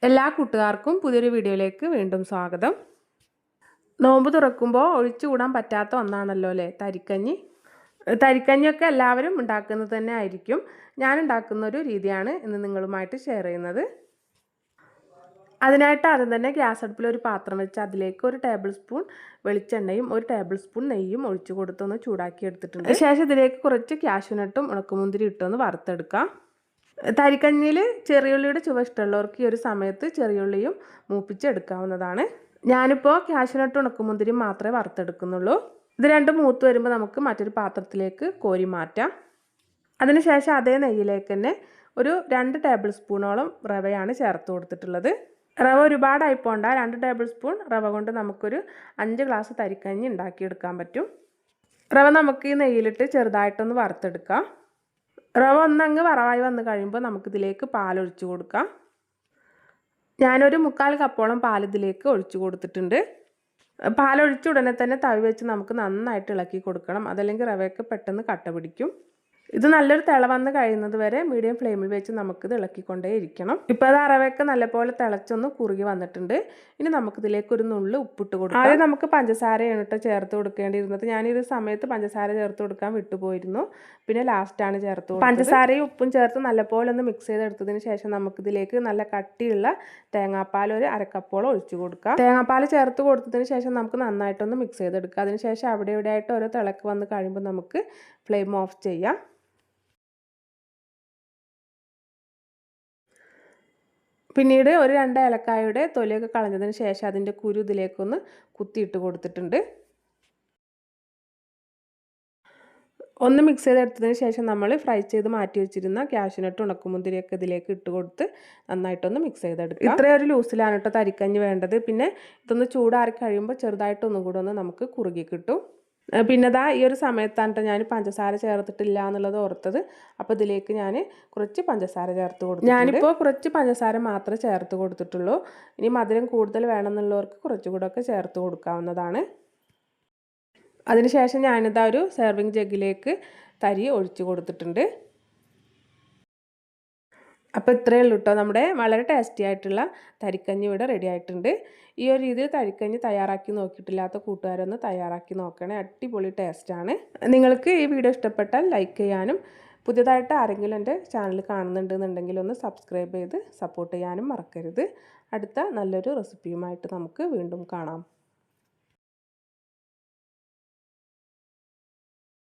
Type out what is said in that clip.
എല്ലാ കൂട്ടുകാർക്കും പുതിയൊരു വീഡിയോയിലേക്ക് വീണ്ടും സ്വാഗതം. നോമ്പ് തുറക്കുമ്പോൾ ഒഴിച്ചുകൂടാൻ പറ്റാത്ത ഒന്നാണല്ലോ അല്ലേ തരിക്കഞ്ഞി. തരിക്കഞ്ഞിയൊക്കെ എല്ലാവരും ഉണ്ടാക്കുന്നത് തന്നെ ആയിരിക്കും. ഞാൻ ഉണ്ടാക്കുന്ന ഒരു രീതിയാണ് ഇന്ന് നിങ്ങളുമായിട്ട് ഷെയർ ചെയ്യുന്നത്. അതിനായിട്ട് ആദ്യം തന്നെ ഗ്യാസ് അടുപ്പിൽ ഒരു പാത്രം വെച്ച് അതിലേക്ക് 1 ടേബിൾ സ്പൂൺ വെളിച്ചെണ്ണയും 1 ടേബിൾ സ്പൂൺ നെയ്യും ഒഴിച്ചു കൊടുത്തൊന്ന് ചൂടാക്കി എടുത്തിട്ടുണ്ട്. ശേഷം ഇതിലേക്ക് കുറച്ച് കാഷ്യൂനട്ടും ഉണക്കമുന്തിരി ഇട്ടൊന്ന് വറുത്തെടുക്കാം. തരിക്കഞ്ഞിയിൽ ചെറിയുള്ളിയുടെ ചുവ ഇഷ്ടമുള്ളവർക്ക് ഈ ഒരു സമയത്ത് ചെറിയുള്ളിയും മൂപ്പിച്ചെടുക്കാവുന്നതാണ്. ഞാനിപ്പോൾ കാഷ്യൂനട്ട് ഉണക്കമുന്തിരി മാത്രമേ വറുത്തെടുക്കുന്നുള്ളൂ. ഇത് രണ്ടും മൂത്ത് വരുമ്പോൾ നമുക്ക് മറ്റൊരു പാത്രത്തിലേക്ക് കോരി മാറ്റാം. അതിനുശേഷം അതേ നെയ്യിലേക്ക് തന്നെ ഒരു 2 ടേബിൾ സ്പൂണോളം റവയാണ് ചേർത്ത് കൊടുത്തിട്ടുള്ളത്. റവ ഒരുപാടായി പോണ്ട, 2 ടേബിൾ സ്പൂൺ റവ കൊണ്ട് നമുക്കൊരു 5 ഗ്ലാസ് തരിക്കഞ്ഞി ഉണ്ടാക്കിയെടുക്കാൻ പറ്റും. റവ നമുക്ക് ഈ നെയ്യിലിട്ട് ചെറുതായിട്ടൊന്ന് വറുത്തെടുക്കാം. റവ ഒന്നങ്ങ് വറവായി വന്ന് കഴിയുമ്പോൾ നമുക്കിതിലേക്ക് പാലൊഴിച്ച് കൊടുക്കാം. ഞാനൊരു 3/4 കപ്പോളം പാൽ ഇതിലേക്ക് ഒഴിച്ചു കൊടുത്തിട്ടുണ്ട്. പാലൊഴിച്ച ഉടനെ തന്നെ തവി വെച്ച് നമുക്ക് നന്നായിട്ട് ഇളക്കി കൊടുക്കണം, അതല്ലെങ്കിൽ റവയൊക്കെ പെട്ടെന്ന് കട്ട പിടിക്കും. ഇത് നല്ലൊരു തിള വന്ന് കഴിയുന്നത് വരെ മീഡിയം ഫ്ലെയിമിൽ വെച്ച് നമുക്കിത് ഇളക്കിക്കൊണ്ടേ ഇരിക്കണം. ഇപ്പോൾ അത് റവയൊക്കെ നല്ലപോലെ തിളച്ചൊന്ന് കുറുകി വന്നിട്ടുണ്ട്. ഇനി നമുക്കിതിലേക്ക് ഒരു നുള്ളു ഉപ്പിട്ട് കൊടുക്കാം. ആദ്യം നമുക്ക് പഞ്ചസാരയാണ് ചേർത്ത് കൊടുക്കേണ്ടിയിരുന്നത്. ഞാനൊരു സമയത്ത് പഞ്ചസാര ചേർത്ത് കൊടുക്കാൻ വിട്ടുപോയിരുന്നു, പിന്നെ ലാസ്റ്റാണ് ചേർത്ത് കൊടുത്തത്. പഞ്ചസാരയും ഉപ്പും ചേർത്ത് നല്ലപോലെ ഒന്ന് മിക്സ് ചെയ്തെടുത്തതിന് ശേഷം നമുക്കിതിലേക്ക് നല്ല കട്ടിയുള്ള തേങ്ങാപ്പാൽ ഒരു 1/2 കപ്പോളം ഒഴിച്ചു കൊടുക്കാം. തേങ്ങാപ്പാൽ ചേർത്ത് കൊടുത്തതിന് ശേഷം നമുക്ക് നന്നായിട്ടൊന്ന് മിക്സ് ചെയ്തെടുക്കാം. അതിനുശേഷം അവിടെ ഇവിടെ ആയിട്ട് ഓരോ തിളക്ക് വന്ന് കഴിയുമ്പോൾ നമുക്ക് ഫ്ലെയിം ഓഫ് ചെയ്യാം. പിന്നീട് ഒരു 2 ഏലക്കായയുടെ തൊലിയൊക്കെ കളഞ്ഞതിന് ശേഷം അതിൻ്റെ കുരു ഇതിലേക്കൊന്ന് കുത്തിയിട്ട് കൊടുത്തിട്ടുണ്ട്. ഒന്ന് മിക്സ് ചെയ്തെടുത്തതിന് ശേഷം നമ്മൾ ഫ്രൈ ചെയ്ത് മാറ്റി വെച്ചിരുന്ന കാഷ്യൂനട്ട് ഉണക്കമുന്തിരിയൊക്കെ ഇതിലേക്ക് ഇട്ട് കൊടുത്ത് നന്നായിട്ടൊന്ന് മിക്സ് ചെയ്തെടുക്കുക. ഇത്രയും ഒരു ലൂസിലാണ് കേട്ടോ തരിക്കഞ്ഞി വേണ്ടത്. പിന്നെ ഇതൊന്ന് ചൂടാറി കഴിയുമ്പോൾ ചെറുതായിട്ടൊന്നും കൂടെ ഒന്ന് നമുക്ക് കുറുകി കിട്ടും. പിന്നെ ഈ ഒരു സമയത്താണ് ഞാൻ പഞ്ചസാര ചേർത്തിട്ടില്ല എന്നുള്ളത് ഓർത്തത്. അപ്പോൾ ഇതിലേക്ക് ഞാൻ കുറച്ച് പഞ്ചസാര ചേർത്ത് കൊടുത്തു. ഞാനിപ്പോൾ കുറച്ച് പഞ്ചസാര മാത്രമേ ചേർത്ത് കൊടുത്തിട്ടുള്ളൂ. ഇനി മധുരം കൂടുതൽ വേണമെന്നുള്ളവർക്ക് കുറച്ചുകൂടെ ഒക്കെ ചേർത്ത് കൊടുക്കാവുന്നതാണ്. അതിനുശേഷം ഞാനിതാ ഒരു സെർവിങ് ജഗ്ഗിലേക്ക് തരി ഒഴിച്ചു കൊടുത്തിട്ടുണ്ട്. അപ്പോൾ ഇത്രയേ ഉള്ളൂ കേട്ടോ, നമ്മുടെ വളരെ ടേസ്റ്റി ആയിട്ടുള്ള തരിക്കഞ്ഞി ഇവിടെ റെഡി ആയിട്ടുണ്ട്. ഈ ഒരു രീതിയിൽ തരിക്കഞ്ഞി തയ്യാറാക്കി നോക്കിയിട്ടില്ലാത്ത കൂട്ടുകാരൊന്ന് തയ്യാറാക്കി നോക്കണേ, അടിപൊളി ടേസ്റ്റാണ്. നിങ്ങൾക്ക് ഈ വീഡിയോ ഇഷ്ടപ്പെട്ടാൽ ലൈക്ക് ചെയ്യാനും പുതിയതായിട്ട് ആരെങ്കിലും എൻ്റെ ചാനൽ കാണുന്നുണ്ടെന്നുണ്ടെങ്കിൽ ഒന്ന് സബ്സ്ക്രൈബ് ചെയ്ത് സപ്പോർട്ട് ചെയ്യാനും മറക്കരുത്. അടുത്ത നല്ലൊരു റെസിപ്പിയുമായിട്ട് നമുക്ക് വീണ്ടും കാണാം.